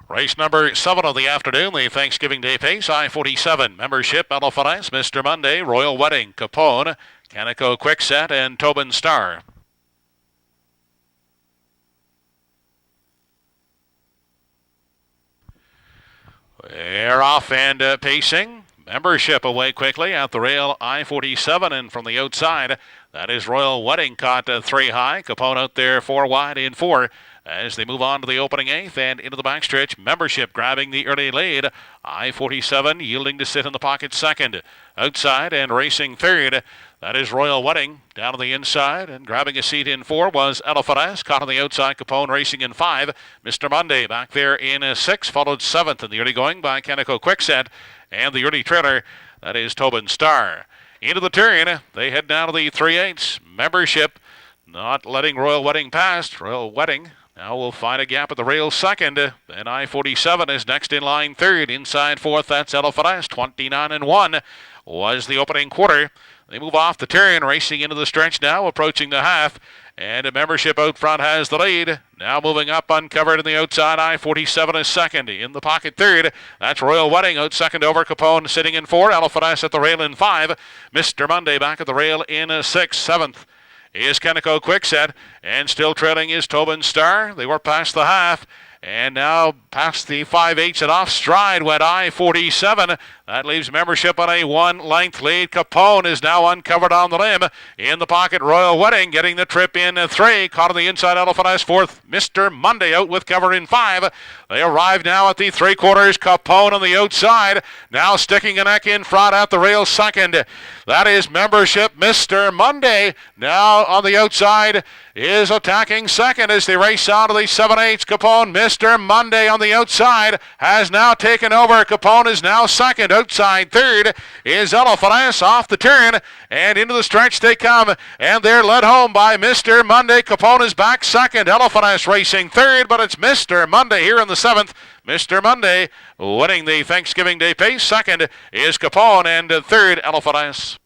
Race number 7 of the afternoon, the Thanksgiving Day Pace, I-47. Membership, Elephant Ice, Mr. Monday, Royal Wedding, Capone, Canico Quickset, and Tobin Star. They're off and pacing. Membership away quickly at the rail, I-47, and from the outside, that is Royal Wedding caught 3 high. Capone out there 4 wide in 4. As they move on to the opening 8th and into the backstretch, Membership grabbing the early lead. I-47 yielding to sit in the pocket 2nd. Outside and racing 3rd. That is Royal Wedding down on the inside, and grabbing a seat in 4 was Elephant Ice. Caught on the outside, Capone racing in 5. Mr. Monday back there in 6, followed 7th in the early going by Canico Quickset, and the early trailer, that is Tobin Star. Into the turn, they head down to the 3/8. Membership not letting Royal Wedding pass. Royal Wedding now will find a gap at the rail 2nd. Then I-47 is next in line 3rd. Inside 4th, that's Elephant Ice. 29-1 was the opening quarter. They move off the turn, racing into the stretch now, approaching the half. And a Membership out front has the lead. Now moving up uncovered in the outside. I-47 is 2nd. In the pocket 3rd. That's Royal Wedding out 2nd over. Capone sitting in 4. Elephant Ice at the rail in 5. Mr. Monday back at the rail in 6. 7th is Canico Quickset. And still trailing is Tobin Star. They were past the half. And now past the 5/8 and off stride went I-47. That leaves Membership on a 1-length lead. Capone is now uncovered on the limb. In the pocket, Royal Wedding getting the trip in 3. Caught on the inside, Elephant Ice 4th. Mr. Monday out with cover in 5. They arrive now at the 3/4. Capone on the outside. Now sticking a neck in front at the rail 2nd. That is Membership. Mr. Monday now on the outside is attacking 2nd as they race out of the 7/8. Capone, Mr. Monday on the outside has now taken over. Capone is now 2nd. Outside 3rd is Elephant Ice off the turn, and into the stretch they come, and they're led home by Mr. Monday. Capone is back 2nd. Elephant Ice racing 3rd, but it's Mr. Monday here in the 7th. Mr. Monday winning the Thanksgiving Day Pace. 2nd is Capone, and 3rd Elephant Ice.